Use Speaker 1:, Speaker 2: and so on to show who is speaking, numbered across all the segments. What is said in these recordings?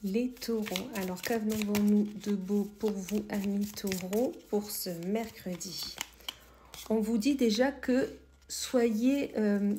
Speaker 1: Les taureaux, alors qu'avons-nous de beau pour vous, amis taureaux, pour ce mercredi? On vous dit déjà que soyez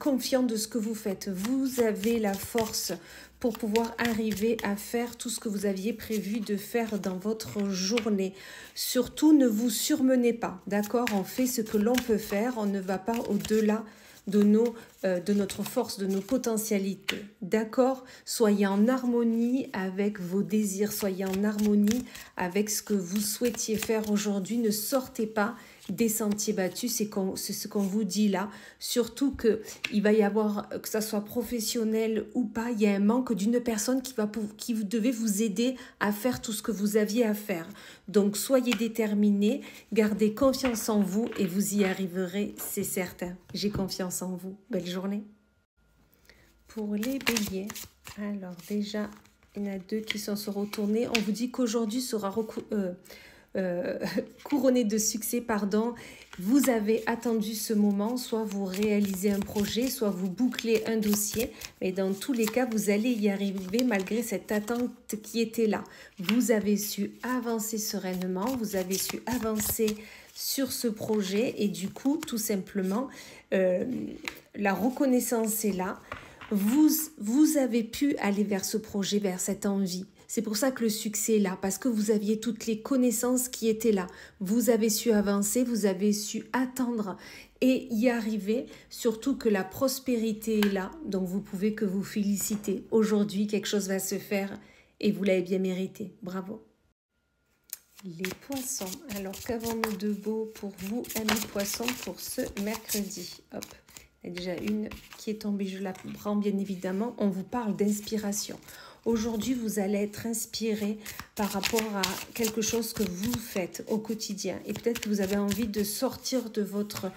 Speaker 1: confiants de ce que vous faites. Vous avez la force pour pouvoir arriver à faire tout ce que vous aviez prévu de faire dans votre journée. Surtout, ne vous surmenez pas, d'accord? On fait ce que l'on peut faire, on ne va pas au-delà de notre force, de nos potentialités. D'accord? Soyez en harmonie avec vos désirs, soyez en harmonie avec ce que vous souhaitiez faire aujourd'hui. Ne sortez pas des sentiers battus, c'est ce qu'on vous dit là. Surtout qu'il va y avoir, que ça soit professionnel ou pas, il y a un manque d'une personne qui devait vous aider à faire tout ce que vous aviez à faire. Donc soyez déterminés, gardez confiance en vous et vous y arriverez, c'est certain. J'ai confiance en vous. Belle journée. Pour les béliers, alors déjà, il y en a deux qui sont se retournés. On vous dit qu'aujourd'hui sera couronné de succès, pardon. Vous avez attendu ce moment, soit vous réalisez un projet, soit vous bouclez un dossier, mais dans tous les cas, vous allez y arriver malgré cette attente qui était là. Vous avez su avancer sereinement, vous avez su avancer sur ce projet et du coup, tout simplement, la reconnaissance est là. Vous avez pu aller vers ce projet, vers cette envie. C'est pour ça que le succès est là, parce que vous aviez toutes les connaissances qui étaient là. Vous avez su avancer, vous avez su attendre et y arriver, surtout que la prospérité est là, donc vous pouvez que vous féliciter. Aujourd'hui, quelque chose va se faire et vous l'avez bien mérité. Bravo. Les poissons, alors qu'avons-nous de beau pour vous, amis poissons, pour ce mercredi? Hop, il y a déjà une qui est tombée, je la prends bien évidemment. On vous parle d'inspiration. Aujourd'hui, vous allez être inspiré par rapport à quelque chose que vous faites au quotidien. Et peut-être que vous avez envie de sortir de votre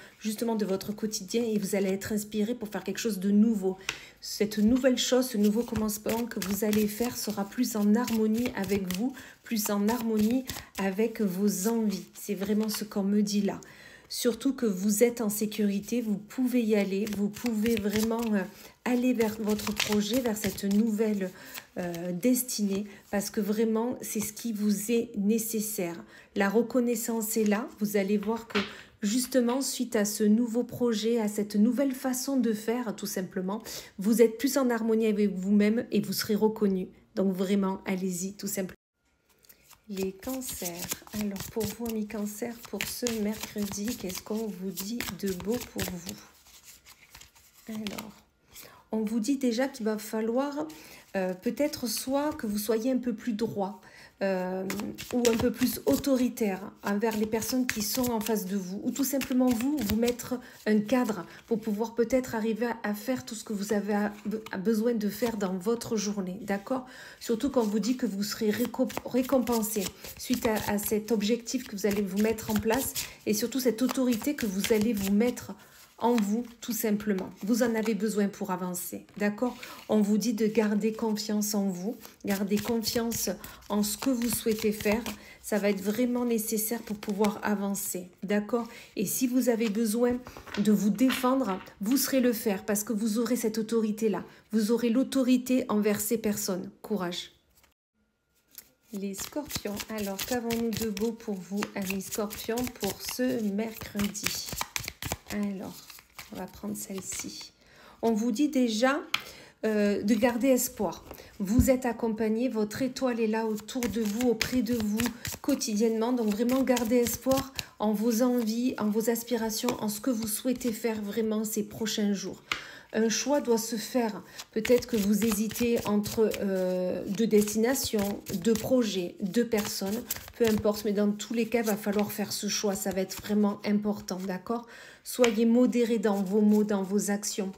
Speaker 1: quotidien et vous allez être inspiré pour faire quelque chose de nouveau. Cette nouvelle chose, ce nouveau commencement que vous allez faire sera plus en harmonie avec vous, plus en harmonie avec vos envies. C'est vraiment ce qu'on me dit là. Surtout que vous êtes en sécurité, vous pouvez y aller, vous pouvez vraiment aller vers votre projet, vers cette nouvelle destinée, parce que vraiment, c'est ce qui vous est nécessaire. La reconnaissance est là, vous allez voir que justement, suite à ce nouveau projet, à cette nouvelle façon de faire, tout simplement, vous êtes plus en harmonie avec vous-même et vous serez reconnu. Donc vraiment, allez-y, tout simplement. Les cancers. Alors, pour vous, amis cancers, pour ce mercredi, qu'est-ce qu'on vous dit de beau pour vous? Alors, on vous dit déjà qu'il va falloir peut-être soit que vous soyez un peu plus droit ou un peu plus autoritaire envers les personnes qui sont en face de vous, ou tout simplement vous mettre un cadre pour pouvoir peut-être arriver à faire tout ce que vous avez besoin de faire dans votre journée, d'accord? Surtout quand on vous dit que vous serez récompensé suite à cet objectif que vous allez vous mettre en place et surtout cette autorité que vous allez vous mettre en vous, tout simplement. Vous en avez besoin pour avancer, d'accord? On vous dit de garder confiance en vous, garder confiance en ce que vous souhaitez faire. Ça va être vraiment nécessaire pour pouvoir avancer, d'accord? Et si vous avez besoin de vous défendre, vous saurez le faire parce que vous aurez cette autorité-là. Vous aurez l'autorité envers ces personnes. Courage. Les scorpions. Alors, qu'avons-nous de beau pour vous, amis scorpions, pour ce mercredi? Alors, on va prendre celle-ci. On vous dit déjà de garder espoir. Vous êtes accompagné, votre étoile est là autour de vous, auprès de vous, quotidiennement. Donc vraiment, gardez espoir en vos envies, en vos aspirations, en ce que vous souhaitez faire vraiment ces prochains jours. Un choix doit se faire. Peut-être que vous hésitez entre deux destinations, deux projets, deux personnes, peu importe, mais dans tous les cas, il va falloir faire ce choix. Ça va être vraiment important, d'accord? Soyez modérés dans vos mots, dans vos actions.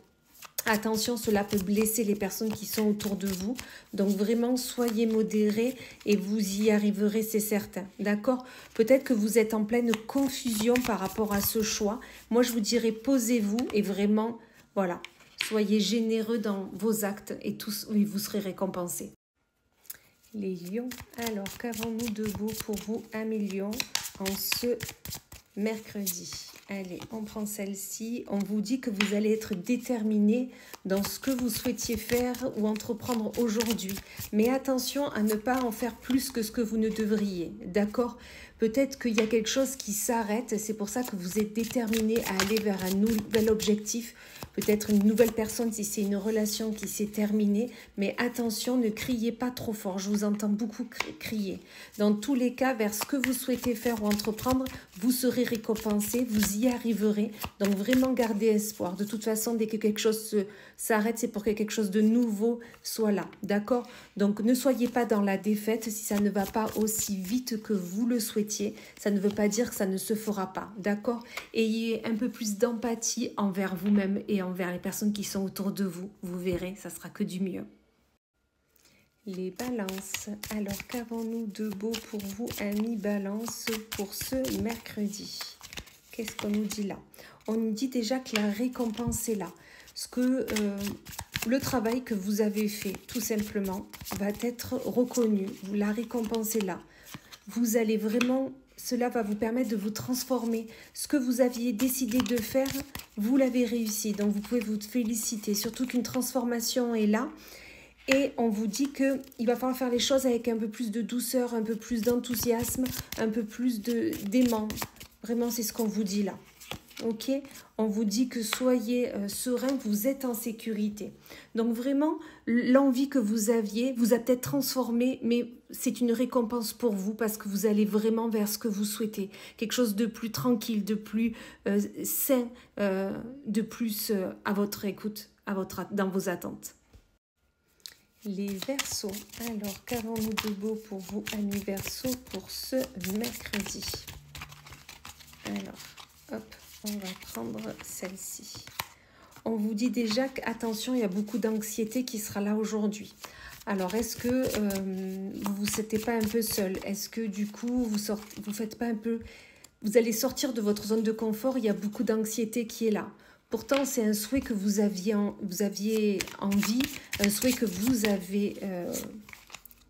Speaker 1: Attention, cela peut blesser les personnes qui sont autour de vous. Donc vraiment, soyez modérés et vous y arriverez, c'est certain. D'accord? Peut-être que vous êtes en pleine confusion par rapport à ce choix. Moi, je vous dirais, posez-vous et vraiment, voilà. Soyez généreux dans vos actes et vous serez récompensés. Les lions. Alors, qu'avons-nous de beau pour vous, amis lions, en ce mercredi. Allez, on prend celle-ci. On vous dit que vous allez être déterminé dans ce que vous souhaitiez faire ou entreprendre aujourd'hui. Mais attention à ne pas en faire plus que ce que vous ne devriez. D'accord? Peut-être qu'il y a quelque chose qui s'arrête. C'est pour ça que vous êtes déterminé à aller vers un nouvel objectif. Peut-être une nouvelle personne si c'est une relation qui s'est terminée. Mais attention, ne criez pas trop fort. Je vous entends beaucoup crier. Dans tous les cas, vers ce que vous souhaitez faire ou entreprendre, vous serez récompensé, vous y arriverez. Donc vraiment gardez espoir. De toute façon, dès que quelque chose s'arrête, c'est pour que quelque chose de nouveau soit là. D'accord? Donc ne soyez pas dans la défaite si ça ne va pas aussi vite que vous le souhaitiez. Ça ne veut pas dire que ça ne se fera pas. D'accord? Ayez un peu plus d'empathie envers vous-même et envers les personnes qui sont autour de vous. Vous verrez, ça sera que du mieux. Les balances. Alors, qu'avons-nous de beau pour vous, amis balance, pour ce mercredi? Qu'est-ce qu'on nous dit là? On nous dit déjà que la récompense est là. Le travail que vous avez fait, tout simplement, va être reconnu. La récompense est là. Vous allez vraiment... Cela va vous permettre de vous transformer. Ce que vous aviez décidé de faire, vous l'avez réussi. Donc, vous pouvez vous féliciter. Surtout qu'une transformation est là. Et on vous dit qu'il va falloir faire les choses avec un peu plus de douceur, un peu plus d'enthousiasme, un peu plus d'aimant. Vraiment, c'est ce qu'on vous dit là. Ok? On vous dit que soyez serein, vous êtes en sécurité. Donc vraiment, l'envie que vous aviez vous a peut-être transformé, mais c'est une récompense pour vous parce que vous allez vraiment vers ce que vous souhaitez. Quelque chose de plus tranquille, de plus sain, de plus à votre écoute, dans vos attentes. Les Verseaux. Alors, qu'avons-nous de beau pour vous, amis Verseaux, pour ce mercredi? Alors, hop, on va prendre celle-ci. On vous dit déjà qu'attention, il y a beaucoup d'anxiété qui sera là aujourd'hui. Alors, est-ce que vous ne sentez pas un peu seul? Est-ce que du coup, vous faites pas un peu... Vous allez sortir de votre zone de confort, il y a beaucoup d'anxiété qui est là. Pourtant, c'est un souhait que vous aviez envie, un souhait que vous avez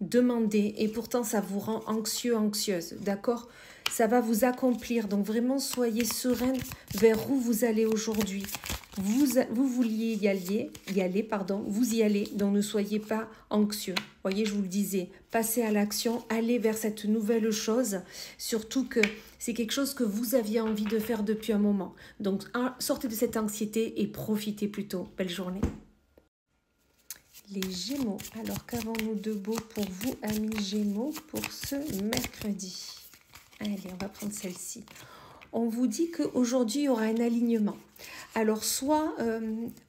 Speaker 1: demandé. Et pourtant, ça vous rend anxieux, anxieuse. D'accord? Ça va vous accomplir. Donc, vraiment, soyez sereine vers où vous allez aujourd'hui. Vous vouliez y aller, vous y allez. Donc, ne soyez pas anxieux. Voyez, je vous le disais, passez à l'action, allez vers cette nouvelle chose. Surtout que c'est quelque chose que vous aviez envie de faire depuis un moment. Donc, sortez de cette anxiété et profitez plutôt. Belle journée. Les Gémeaux. Alors, qu'avons-nous de beau pour vous, amis Gémeaux, pour ce mercredi? Allez, on va prendre celle-ci. On vous dit qu'aujourd'hui, il y aura un alignement. Alors, soit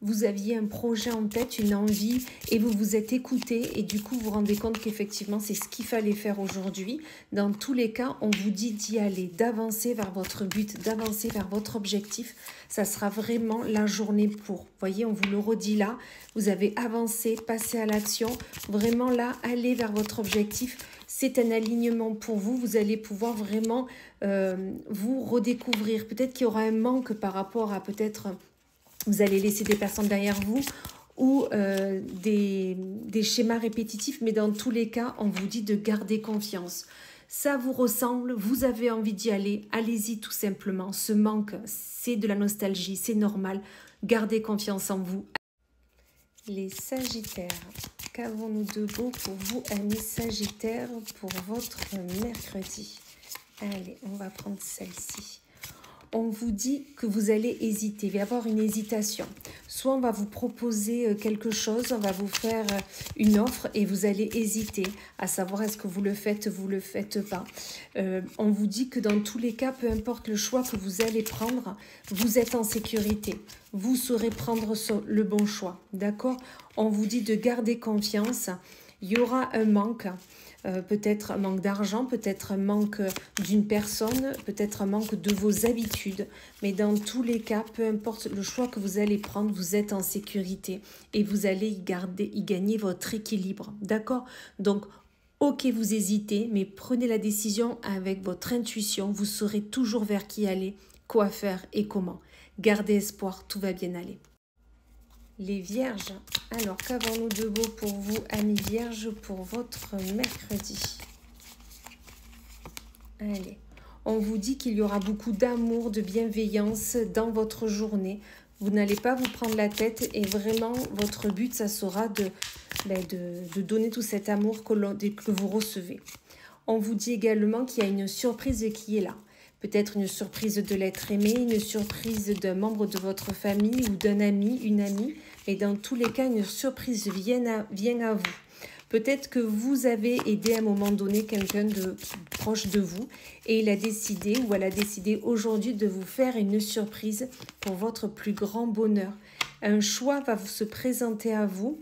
Speaker 1: vous aviez un projet en tête, une envie, et vous vous êtes écouté, et du coup, vous vous rendez compte qu'effectivement, c'est ce qu'il fallait faire aujourd'hui. Dans tous les cas, on vous dit d'y aller, d'avancer vers votre but, d'avancer vers votre objectif. Ça sera vraiment la journée pour. Vous voyez, on vous le redit là. Vous avez avancé, passé à l'action. Vraiment là, allez vers votre objectif. C'est un alignement pour vous. Vous allez pouvoir vraiment vous redécouvrir. Peut-être qu'il y aura un manque par rapport à peut-être vous allez laisser des personnes derrière vous ou des schémas répétitifs. Mais dans tous les cas, on vous dit de garder confiance. Ça vous ressemble, vous avez envie d'y aller, allez-y tout simplement. Ce manque, c'est de la nostalgie, c'est normal. Gardez confiance en vous. Les Sagittaires. Qu'avons-nous de beau pour vous, amis Sagittaires, pour votre mercredi? Allez, on va prendre celle-ci. On vous dit que vous allez hésiter, il va y avoir une hésitation. Soit on va vous proposer quelque chose, on va vous faire une offre et vous allez hésiter à savoir est-ce que vous le faites pas. On vous dit que dans tous les cas, peu importe le choix que vous allez prendre, vous êtes en sécurité. Vous saurez prendre le bon choix, d'accord? On vous dit de garder confiance. Il y aura un manque. Peut-être un manque d'argent, peut-être un manque d'une personne, peut-être un manque de vos habitudes. Mais dans tous les cas, peu importe le choix que vous allez prendre, vous êtes en sécurité et vous allez y gagner votre équilibre. D'accord? Donc, ok, vous hésitez, mais prenez la décision avec votre intuition. Vous saurez toujours vers qui aller, quoi faire et comment. Gardez espoir, tout va bien aller. Les Vierges. Alors, qu'avons-nous de beau pour vous, amis Vierges, pour votre mercredi? Allez, On vous dit qu'il y aura beaucoup d'amour, de bienveillance dans votre journée. Vous n'allez pas vous prendre la tête et vraiment, votre but, ça sera de donner tout cet amour que vous recevez. On vous dit également qu'il y a une surprise qui est là. Peut-être une surprise de l'être aimé, une surprise d'un membre de votre famille ou d'un ami, une amie. Mais dans tous les cas, une surprise vient à vous. Peut-être que vous avez aidé à un moment donné quelqu'un de proche de vous et il a décidé ou elle a décidé aujourd'hui de vous faire une surprise pour votre plus grand bonheur. Un choix va se présenter à vous.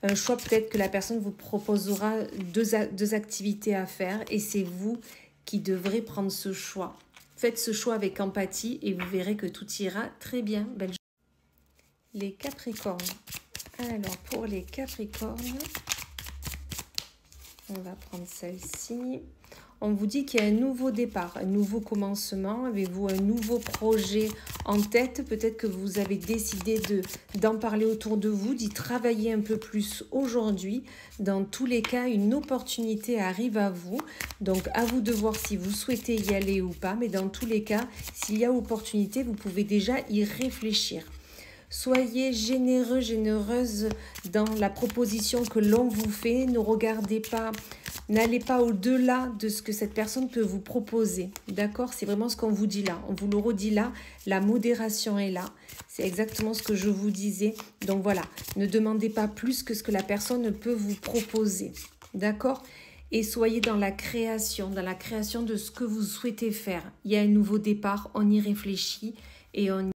Speaker 1: Un choix, peut-être que la personne vous proposera deux activités à faire et c'est vous qui devrez prendre ce choix. Faites ce choix avec empathie et vous verrez que tout ira très bien. Belle journée. Les Capricornes. Alors, pour les Capricornes, on va prendre celle-ci. On vous dit qu'il y a un nouveau départ, un nouveau commencement. Avez-vous un nouveau projet en tête? Peut-être que vous avez décidé d'en parler autour de vous, d'y travailler un peu plus aujourd'hui. Dans tous les cas, une opportunité arrive à vous. Donc, à vous de voir si vous souhaitez y aller ou pas. Mais dans tous les cas, s'il y a opportunité, vous pouvez déjà y réfléchir. Soyez généreux, généreuse dans la proposition que l'on vous fait. Ne regardez pas, n'allez pas au-delà de ce que cette personne peut vous proposer. D'accord? C'est vraiment ce qu'on vous dit là. On vous le redit là. La modération est là. C'est exactement ce que je vous disais. Donc voilà, ne demandez pas plus que ce que la personne peut vous proposer. D'accord? Et soyez dans la création de ce que vous souhaitez faire. Il y a un nouveau départ, on y réfléchit et on